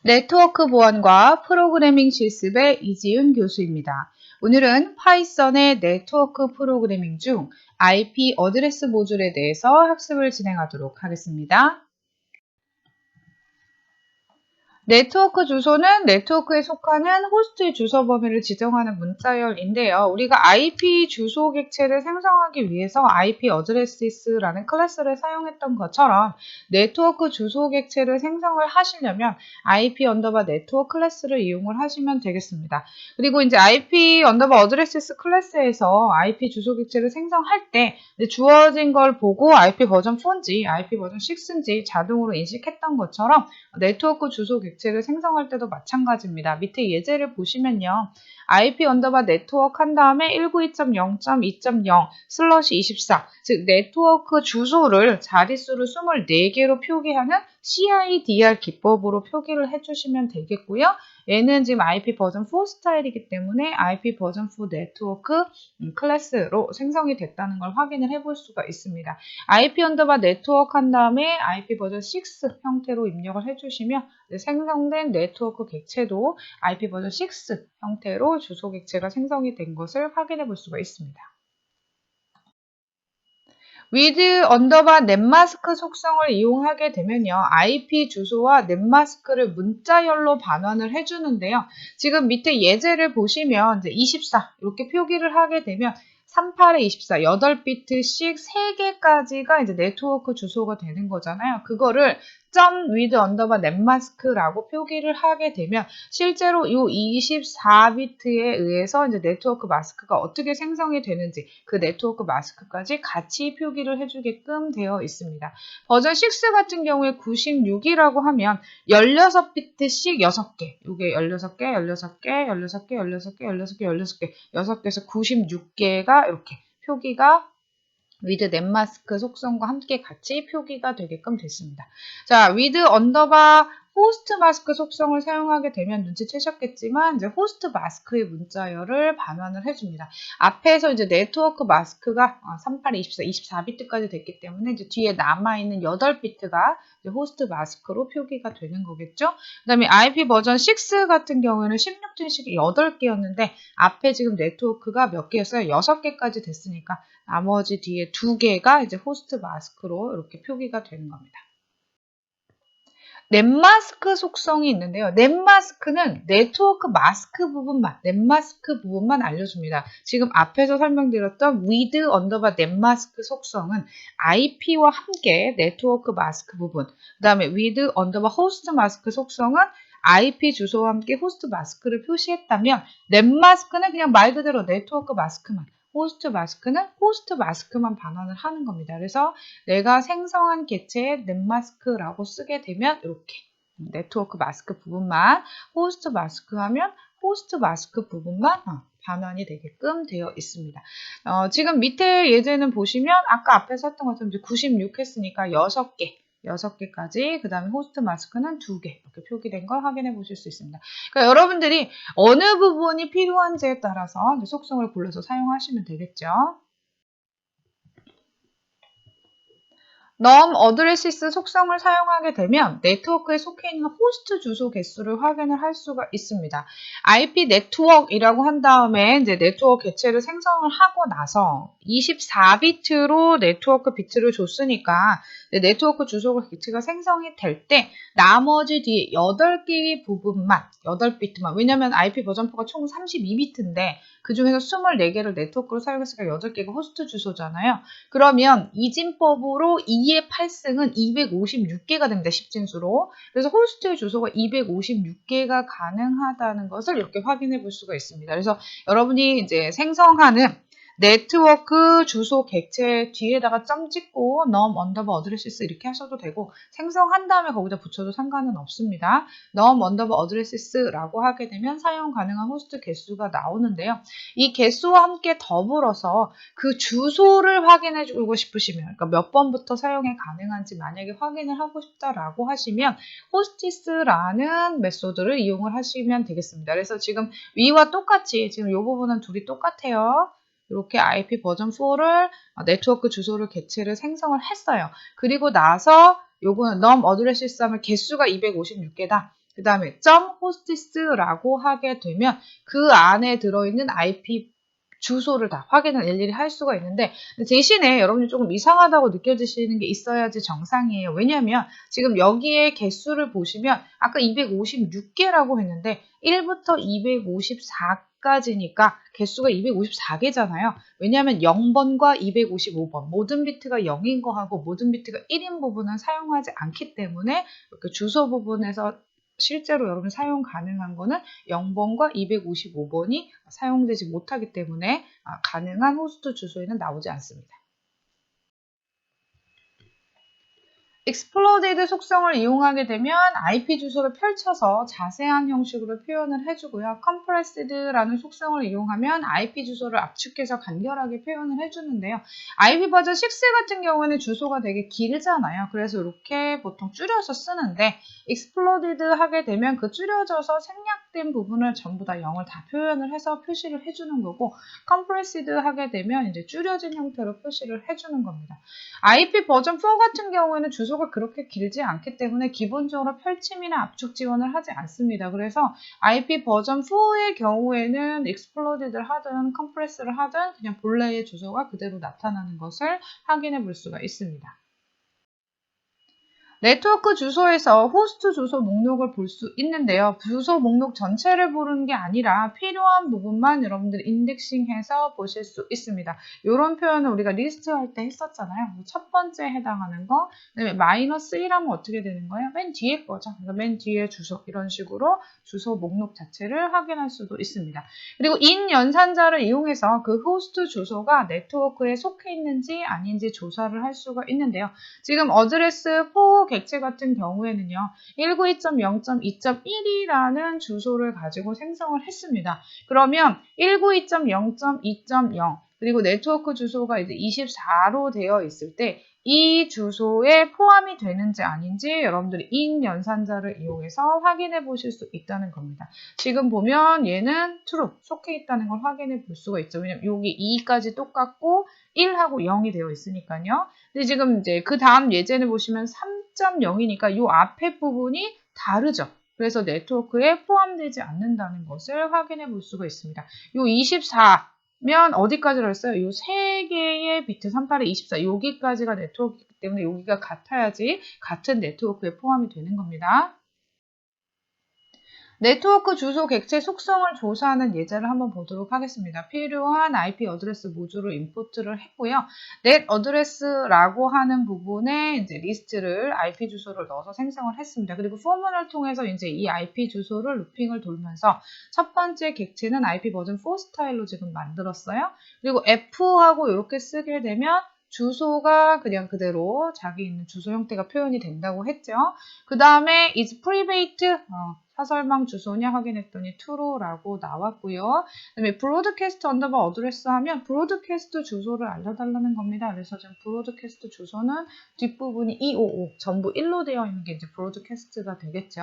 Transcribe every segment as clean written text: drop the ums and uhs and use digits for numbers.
네트워크 보안과 프로그래밍 실습의 이지윤 교수입니다. 오늘은 파이썬의 네트워크 프로그래밍 중 IP 어드레스 모듈에 대해서 학습을 진행하도록 하겠습니다. 네트워크 주소는 네트워크에 속하는 호스트의 주소 범위를 지정하는 문자열인데요. 우리가 IP 주소 객체를 생성하기 위해서 IP 어드레시스라는 클래스를 사용했던 것처럼 네트워크 주소 객체를 생성을 하시려면 IP 언더바 네트워크 클래스를 이용을 하시면 되겠습니다. 그리고 이제 IP 언더바 어드레시스 클래스에서 IP 주소 객체를 생성할 때 주어진 걸 보고 IP 버전 4인지 IP 버전 6인지 자동으로 인식했던 것처럼 네트워크 주소 객체를 생성할 때도 마찬가지입니다. 밑에 예제를 보시면요. IP 언더바 네트워크 한 다음에 192.0.2.0/24 즉 네트워크 주소를 자릿수를 24개로 표기하는 CIDR 기법으로 표기를 해주시면 되겠고요. 얘는 지금 IP 버전 4 스타일이기 때문에 IP 버전 4 네트워크 클래스로 생성이 됐다는 걸 확인을 해볼 수가 있습니다. IP 언더바 네트워크 한 다음에 IP 버전 6 형태로 입력을 해주시면 생성된 네트워크 객체도 IP 버전 6 형태로 주소 객체가 생성이 된 것을 확인해 볼 수가 있습니다. with 언더바 넷마스크 속성을 이용하게 되면요. IP 주소와 넷마스크를 문자열로 반환을 해주는데요. 지금 밑에 예제를 보시면 이제 24 이렇게 표기를 하게 되면 38에 24, 8비트씩 3개까지가 이제 네트워크 주소가 되는 거잖아요. 그거를 with 언더바 넷마스크라고 표기를 하게 되면 실제로 이 24비트에 의해서 이제 네트워크 마스크가 어떻게 생성이 되는지 그 네트워크 마스크까지 같이 표기를 해주게끔 되어 있습니다. 버전 6 같은 경우에 96이라고 하면 16비트씩 6개, 이게 16개, 16개, 16개, 16개, 16개, 16개, 6개에서 96개가 이렇게 표기가 with 넷마스크 속성과 함께 같이 표기가 되게끔 됐습니다. 자, with 언더바 호스트 마스크 속성을 사용하게 되면 눈치채셨겠지만 이제 호스트 마스크의 문자열을 반환을 해줍니다. 앞에서 이제 네트워크 마스크가 38, 24, 24비트까지 됐기 때문에 이제 뒤에 남아있는 8비트가 이제 호스트 마스크로 표기가 되는 거겠죠. 그 다음에 IP 버전 6 같은 경우에는 16진씩이 8개였는데 앞에 지금 네트워크가 몇 개였어요? 6개까지 됐으니까 나머지 뒤에 2개가 이제 호스트 마스크로 이렇게 표기가 되는 겁니다. 넷마스크 속성이 있는데요. 넷마스크는 네트워크 마스크 부분만, 넷마스크 부분만 알려줍니다. 지금 앞에서 설명드렸던 with 언더바 넷마스크 속성은 IP와 함께 네트워크 마스크 부분, 그 다음에 with 언더바 호스트 마스크 속성은 IP 주소와 함께 호스트 마스크를 표시했다면 넷마스크는 그냥 말 그대로 네트워크 마스크만, 호스트 마스크는 호스트 마스크만 반환을 하는 겁니다. 그래서 내가 생성한 객체에 넷마스크라고 쓰게 되면 이렇게 네트워크 마스크 부분만 호스트 마스크 하면 호스트 마스크 부분만 반환이 되게끔 되어 있습니다. 지금 밑에 예제는 보시면 아까 앞에서 했던 것처럼 96 했으니까 6개까지 그 다음에 호스트 마스크는 2개 이렇게 표기된 걸 확인해 보실 수 있습니다. 그러니까 여러분들이 어느 부분이 필요한지에 따라서 속성을 골라서 사용하시면 되겠죠. num 어드레시스 속성을 사용하게 되면 네트워크에 속해 있는 호스트 주소 개수를 확인을 할 수가 있습니다. IP 네트워크이라고 한 다음에 이제 네트워크 개체를 생성을 하고 나서 24비트로 네트워크 비트를 줬으니까 네트워크 주소 개체가 생성이 될 때 나머지 뒤에 8개의 부분만 8비트만 왜냐면 IP 버전 4가 총 32비트인데 그 중에서 24개를 네트워크로 사용했으니까 8개가 호스트 주소잖아요. 그러면 이진법으로 2의 8승은 256개가 됩니다. 10진수로. 그래서 호스트의 주소가 256개가 가능하다는 것을 이렇게 확인해 볼 수가 있습니다. 그래서 여러분이 이제 생성하는 네트워크 주소 객체 뒤에다가 점 찍고 num 언더바 어드레시스 이렇게 하셔도 되고 생성한 다음에 거기다 붙여도 상관은 없습니다. num 언더바 어드레시스라고 하게 되면 사용 가능한 호스트 개수가 나오는데요. 이 개수와 함께 더불어서 그 주소를 확인해 주고 싶으시면 그러니까 몇 번부터 사용이 가능한지 만약에 확인을 하고 싶다라고 하시면 호스티스라는 메소드를 이용을 하시면 되겠습니다. 그래서 지금 위와 똑같이 지금 이 부분은 둘이 똑같아요. 이렇게 IP 버전 4를 네트워크 주소를 개체를 생성을 했어요. 그리고 나서 요거는 num 어드레시스 하면 개수가 256개다. 그 다음에 .hostess라고 하게 되면 그 안에 들어있는 IP 주소를 다 확인을 일일이 할 수가 있는데 대신에 여러분이 조금 이상하다고 느껴지시는 게 있어야지 정상이에요. 왜냐하면 지금 여기에 개수를 보시면 아까 256개라고 했는데 1부터 254까지니까 개수가 254개잖아요. 왜냐하면 0번과 255번 모든 비트가 0인 거하고 모든 비트가 1인 부분은 사용하지 않기 때문에 그 주소 부분에서 실제로 여러분 사용 가능한 거는 0번과 255번이 사용되지 못하기 때문에 가능한 호스트 주소에는 나오지 않습니다. exploded 속성을 이용하게 되면 IP 주소를 펼쳐서 자세한 형식으로 표현을 해주고요. compressed라는 속성을 이용하면 IP 주소를 압축해서 간결하게 표현을 해주는데요. IP 버전 6 같은 경우에는 주소가 되게 길잖아요. 그래서 이렇게 보통 줄여서 쓰는데 exploded 하게 되면 그 줄여져서 생략된 부분을 전부 다 0을 다 표현을 해서 표시를 해주는 거고 compressed 하게 되면 이제 줄여진 형태로 표시를 해주는 겁니다. IP 버전 4 같은 경우에는 주소가 그렇게 길지 않기 때문에 기본적으로 펼침이나 압축 지원을 하지 않습니다. 그래서 IP 버전 4의 경우에는 exploded를 하든 compress를 하든 그냥 본래의 주소가 그대로 나타나는 것을 확인해 볼 수가 있습니다. 네트워크 주소에서 호스트 주소 목록을 볼 수 있는데요. 주소 목록 전체를 보는 게 아니라 필요한 부분만 여러분들이 인덱싱해서 보실 수 있습니다. 이런 표현을 우리가 리스트 할 때 했었잖아요. 첫 번째 해당하는 거, 그다음에 마이너스 1하면 어떻게 되는 거예요? 맨 뒤에 거죠. 그러니까 맨 뒤에 주소 이런 식으로 주소 목록 자체를 확인할 수도 있습니다. 그리고 인 연산자를 이용해서 그 호스트 주소가 네트워크에 속해 있는지 아닌지 조사를 할 수가 있는데요. 지금 어드레스 4 객체 같은 경우에는요. 192.0.2.1이라는 주소를 가지고 생성을 했습니다. 그러면 192.0.2.0 그리고 네트워크 주소가 이제 24로 되어 있을 때 이 주소에 포함이 되는지 아닌지 여러분들이 인 연산자를 이용해서 확인해 보실 수 있다는 겁니다. 지금 보면 얘는 true, 속해 있다는 걸 확인해 볼 수가 있죠. 왜냐면 여기 2까지 똑같고 1하고 0이 되어 있으니까요. 근데 지금 이제 그 다음 예제를 보시면 3.0이니까 이 앞에 부분이 다르죠. 그래서 네트워크에 포함되지 않는다는 것을 확인해 볼 수가 있습니다. 이 24면 어디까지로 했어요? 이 3개의 비트 38에 24 여기까지가 네트워크이기 때문에 여기가 같아야지 같은 네트워크에 포함이 되는 겁니다. 네트워크 주소 객체 속성을 조사하는 예제를 한번 보도록 하겠습니다. 필요한 IP 어드레스 모듈을 임포트를 했고요. net 어드레스라고 하는 부분에 이제 리스트를 IP 주소를 넣어서 생성을 했습니다. 그리고 포문을 통해서 이제 이 IP 주소를 루핑을 돌면서 첫 번째 객체는 IP 버전 4 스타일로 지금 만들었어요. 그리고 F하고 이렇게 쓰게 되면 주소가 그냥 그대로 자기 있는 주소 형태가 표현이 된다고 했죠. 그 다음에 is private 사설망 주소냐 확인했더니 true라고 나왔고요. 그다음에 broadcast underbar address 하면 broadcast 주소를 알려달라는 겁니다. 그래서 지금 broadcast 주소는 뒷부분이 255 전부 1로 되어 있는 게 이제 broadcast가 되겠죠.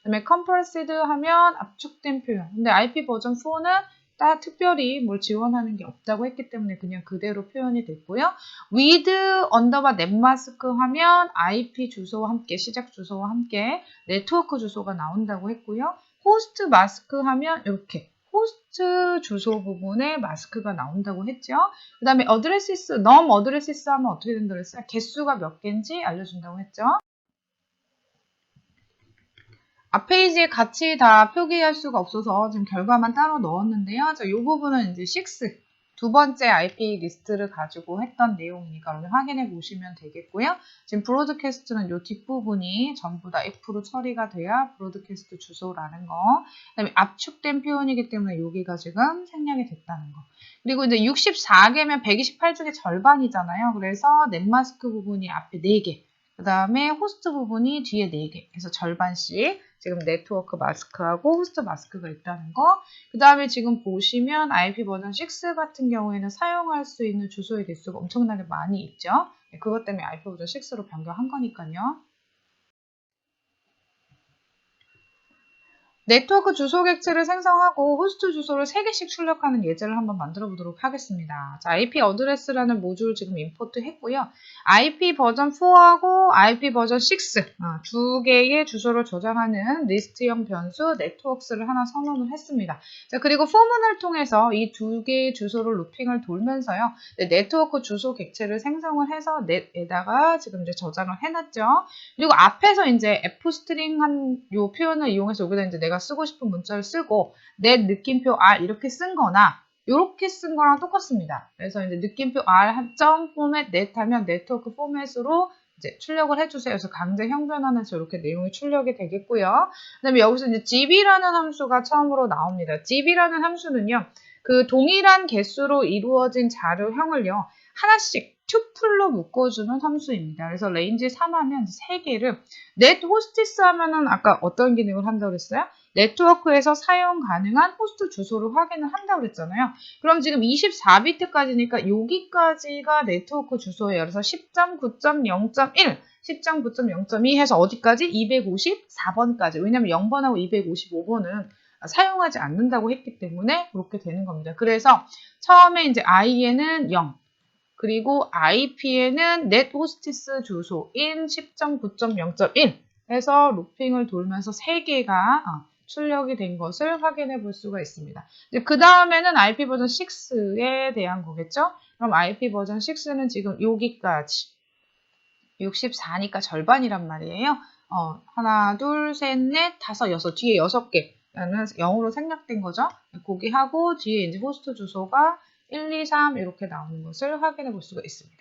그다음에 compressed 하면 압축된 표현. 근데 IP 버전 4는 딱 특별히 뭘 지원하는 게 없다고 했기 때문에 그냥 그대로 표현이 됐고요. with underbar netmask 하면 IP 주소와 함께 시작 주소와 함께 네트워크 주소가 나온다고 했고요. 호스트 마스크 하면 이렇게 호스트 주소 부분에 마스크가 나온다고 했죠. 그 다음에 어드레시스, num 어드레시스 하면 어떻게 된다고 했어요? 개수가 몇 개인지 알려준다고 했죠. 앞 페이지에 같이 다 표기할 수가 없어서 지금 결과만 따로 넣었는데요. 이 부분은 이제 6, 두 번째 IP 리스트를 가지고 했던 내용이니까 오늘 확인해 보시면 되겠고요. 지금 브로드캐스트는 이 뒷부분이 전부 다 F로 처리가 돼야 브로드캐스트 주소라는 거. 그다음에 압축된 표현이기 때문에 여기가 지금 생략이 됐다는 거. 그리고 이제 64개면 128쪽의 절반이잖아요. 그래서 넷마스크 부분이 앞에 4개. 그 다음에 호스트 부분이 뒤에 4개. 그래서 절반씩 지금 네트워크 마스크하고 호스트 마스크가 있다는 거. 그 다음에 지금 보시면 IP 버전 6 같은 경우에는 사용할 수 있는 주소의 개수가 엄청나게 많이 있죠. 그것 때문에 IP 버전 6로 변경한 거니까요. 네트워크 주소 객체를 생성하고 호스트 주소를 3개씩 출력하는 예제를 한번 만들어 보도록 하겠습니다. 자, IP 어드레스라는 모듈 지금 임포트 했고요. IP 버전 4하고 IP 버전 6, 두 개의 주소를 저장하는 리스트형 변수 네트워크스를 하나 선언을 했습니다. 자, 그리고 포문을 통해서 이 두 개의 주소를 루핑을 돌면서요. 네트워크 주소 객체를 생성을 해서 넷에다가 지금 이제 저장을 해놨죠. 그리고 앞에서 이제 fstring 한 요 표현을 이용해서 여기다 이제 내가 쓰고 싶은 문자를 쓰고 net 느낌표 r 이렇게 쓴 거나 이렇게 쓴 거랑 똑같습니다. 그래서 이제 느낌표 r 점 포맷 net 하면 네트워크 포맷으로 이제 출력을 해주세요. 그래서 강제 형변환해서 이렇게 내용이 출력이 되겠고요. 그다음에 여기서 이제 gb라는 함수가 처음으로 나옵니다. gb라는 함수는요, 그 동일한 개수로 이루어진 자료형을요 하나씩 튜플로 묶어주는 함수입니다. 그래서 range 3 하면 3개를 net hostess 하면은 아까 어떤 기능을 한다고 그랬어요? 네트워크에서 사용 가능한 호스트 주소를 확인을 한다고 그랬잖아요. 그럼 지금 24비트까지니까 여기까지가 네트워크 주소예요. 그래서 10.9.0.1, 10.9.0.2 해서 어디까지? 254번까지. 왜냐면 0번하고 255번은 사용하지 않는다고 했기 때문에 그렇게 되는 겁니다. 그래서 처음에 이제 IE는 0, 그리고 IP에는 net hostess 주소인 10.9.0.1 해서 루핑을 돌면서 3개가 출력이 된 것을 확인해 볼 수가 있습니다. 그 다음에는 IP 버전 6에 대한 거겠죠? 그럼 IP 버전 6는 지금 여기까지 64니까 절반이란 말이에요. 하나, 둘, 셋, 넷, 다섯, 여섯. 뒤에 6개는 0으로 생략된 거죠. 거기 하고 뒤에 이제 호스트 주소가 1, 2, 3 이렇게 나오는 것을 확인해 볼 수가 있습니다.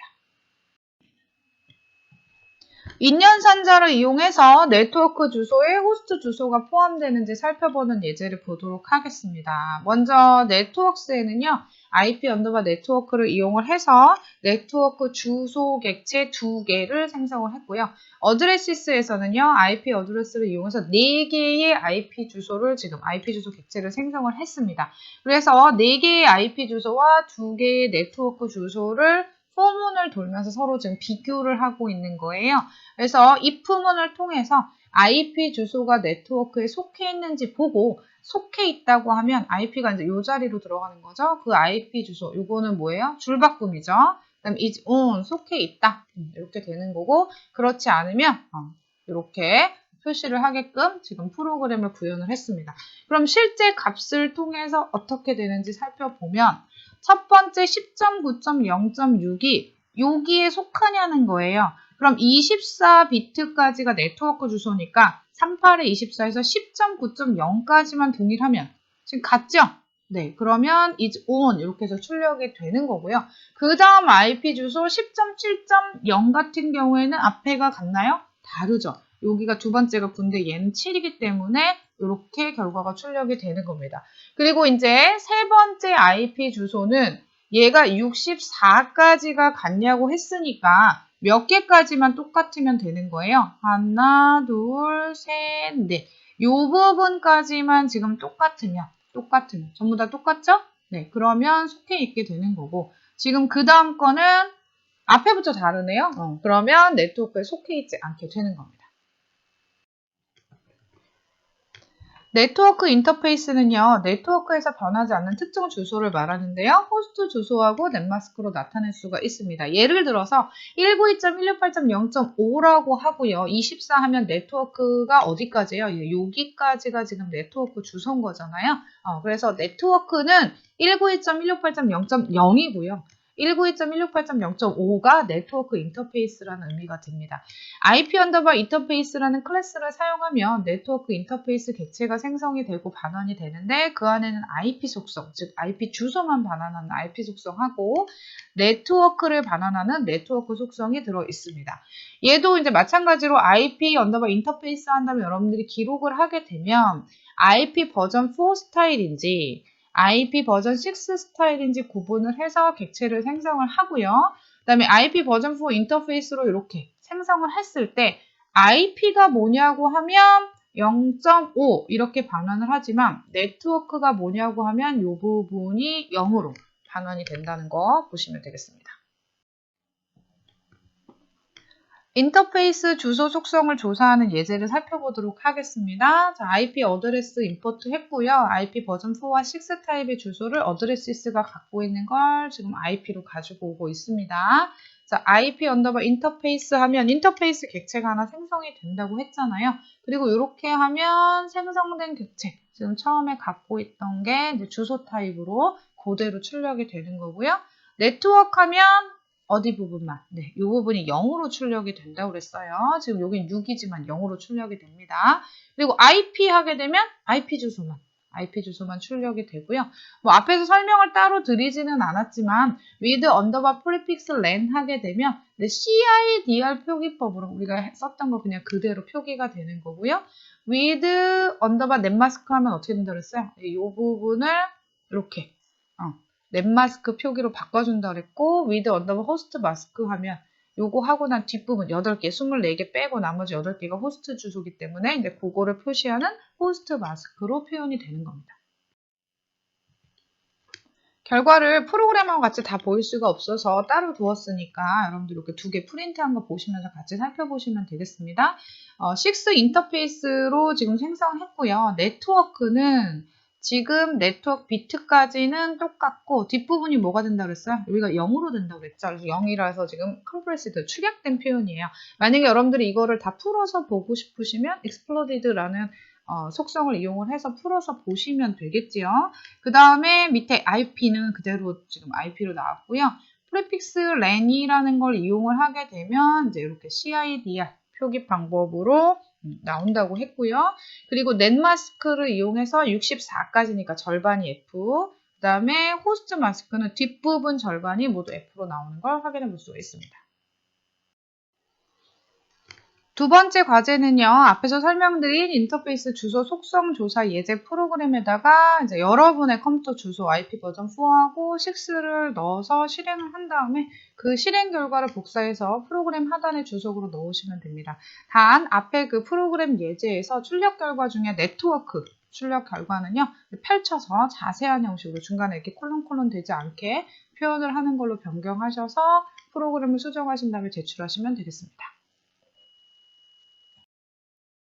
인연산자를 이용해서 네트워크 주소에 호스트 주소가 포함되는지 살펴보는 예제를 보도록 하겠습니다. 먼저 네트워크스에는요, IP 언더바 네트워크를 이용을 해서 네트워크 주소 객체 2개를 생성을 했고요. 어드레시스에서는요, IP 어드레스를 이용해서 4개의 IP 주소를 지금 IP 주소 객체를 생성을 했습니다. 그래서 4개의 IP 주소와 2개의 네트워크 주소를 포문을 돌면서 서로 지금 비교를 하고 있는 거예요. 그래서 if문을 통해서 IP 주소가 네트워크에 속해 있는지 보고 속해 있다고 하면 IP가 이제 이 자리로 들어가는 거죠. 그 IP 주소, 이거는 뭐예요? 줄바꿈이죠. 그다음 is on, 속해 있다. 이렇게 되는 거고, 그렇지 않으면 이렇게 표시를 하게끔 지금 프로그램을 구현을 했습니다. 그럼 실제 값을 통해서 어떻게 되는지 살펴보면 첫 번째 10.9.0.6이 여기에 속하냐는 거예요. 그럼 24비트까지가 네트워크 주소니까 38에 24에서 10.9.0까지만 동일하면 지금 같죠? 네, 그러면 is on 이렇게 해서 출력이 되는 거고요. 그 다음 IP 주소 10.7.0 같은 경우에는 앞에가 같나요? 다르죠. 여기가 두 번째가 9인데 얘는 7이기 때문에 이렇게 결과가 출력이 되는 겁니다. 그리고 이제 세 번째 IP 주소는 얘가 64까지가 같냐고 했으니까 몇 개까지만 똑같으면 되는 거예요. 하나, 둘, 셋, 넷. 이 부분까지만 지금 똑같으면 전부 다 똑같죠? 네, 그러면 속해 있게 되는 거고 지금 그 다음 거는 앞에부터 다르네요. 그러면 네트워크에 속해 있지 않게 되는 겁니다. 네트워크 인터페이스는요, 네트워크에서 변하지 않는 특정 주소를 말하는데요. 호스트 주소하고 넷마스크로 나타낼 수가 있습니다. 예를 들어서 192.168.0.5라고 하고요. 24 하면 네트워크가 어디까지예요? 여기까지가 지금 네트워크 주소인 거잖아요. 그래서 네트워크는 192.168.0.0이고요. 192.168.0.5가 네트워크 인터페이스라는 의미가 됩니다. IP 언더바 인터페이스라는 클래스를 사용하면 네트워크 인터페이스 객체가 생성이 되고 반환이 되는데 그 안에는 IP 속성, 즉 IP 주소만 반환하는 IP 속성하고 네트워크를 반환하는 네트워크 속성이 들어 있습니다. 얘도 이제 마찬가지로 IP 언더바 인터페이스 한다면 여러분들이 기록을 하게 되면 IP 버전 4 스타일인지 IP 버전 6 스타일인지 구분을 해서 객체를 생성을 하고요. 그 다음에 IP 버전 4 인터페이스로 이렇게 생성을 했을 때 IP가 뭐냐고 하면 0.5 이렇게 반환을 하지만 네트워크가 뭐냐고 하면 이 부분이 0으로 반환이 된다는 거 보시면 되겠습니다. 인터페이스 주소 속성을 조사하는 예제를 살펴보도록 하겠습니다. 자, IP 어드레스 임포트 했고요. IP 버전 4와 6 타입의 주소를 어드레시스가 갖고 있는 걸 지금 IP로 가지고 오고 있습니다. 자, IP 언더바 인터페이스 하면 인터페이스 객체가 하나 생성이 된다고 했잖아요. 그리고 이렇게 하면 생성된 객체, 지금 처음에 갖고 있던 게 이제 주소 타입으로 그대로 출력이 되는 거고요. 네트워크 하면 어디 부분만, 네, 이 부분이 0으로 출력이 된다고 그랬어요. 지금 여긴 6이지만 0으로 출력이 됩니다. 그리고 IP 하게 되면 IP 주소만 출력이 되고요. 뭐 앞에서 설명을 따로 드리지는 않았지만 with 언더바 프리픽스 len 하게 되면 CIDR 표기법으로 우리가 썼던 거 그냥 그대로 표기가 되는 거고요. with 언더바 넷마스크 하면 어떻게 된다고 그랬어요? 이 부분을 이렇게 넷마스크 표기로 바꿔준다 그랬고 with 언더바 호스트 마스크 하면 요거 하고 난 뒷부분 8개, 24개 빼고 나머지 8개가 호스트 주소기 때문에 이제 그거를 표시하는 호스트 마스크로 표현이 되는 겁니다. 결과를 프로그램하고 같이 다 보일 수가 없어서 따로 두었으니까 여러분들 이렇게 2개 프린트한 거 보시면서 같이 살펴보시면 되겠습니다. 6 인터페이스로 지금 생성했고요. 네트워크는 지금 네트워크 비트까지는 똑같고 뒷부분이 뭐가 된다고 그랬어요? 여기가 0으로 된다고 그랬죠. 그래서 0이라서 지금 컴프레시드 축약된 표현이에요. 만약에 여러분들이 이거를 다 풀어서 보고 싶으시면 exploded라는 속성을 이용을 해서 풀어서 보시면 되겠지요. 그 다음에 밑에 IP는 그대로 지금 IP로 나왔고요. 프리픽스 len이라는 걸 이용을 하게 되면 이제 이렇게 CIDR 표기 방법으로 나온다고 했고요. 그리고 넷마스크를 이용해서 64까지니까 절반이 F, 그 다음에 호스트 마스크는 뒷부분 절반이 모두 F로 나오는 걸 확인해 볼 수가 있습니다. 두 번째 과제는요, 앞에서 설명드린 인터페이스 주소 속성 조사 예제 프로그램에다가 이제 여러분의 컴퓨터 주소 IP 버전 4하고 6를 넣어서 실행을 한 다음에 그 실행 결과를 복사해서 프로그램 하단의 주소로 넣으시면 됩니다. 단, 앞에 그 프로그램 예제에서 출력 결과 중에 네트워크 출력 결과는요, 펼쳐서 자세한 형식으로 중간에 이렇게 콜론 되지 않게 표현을 하는 걸로 변경하셔서 프로그램을 수정하신 다음에 제출하시면 되겠습니다.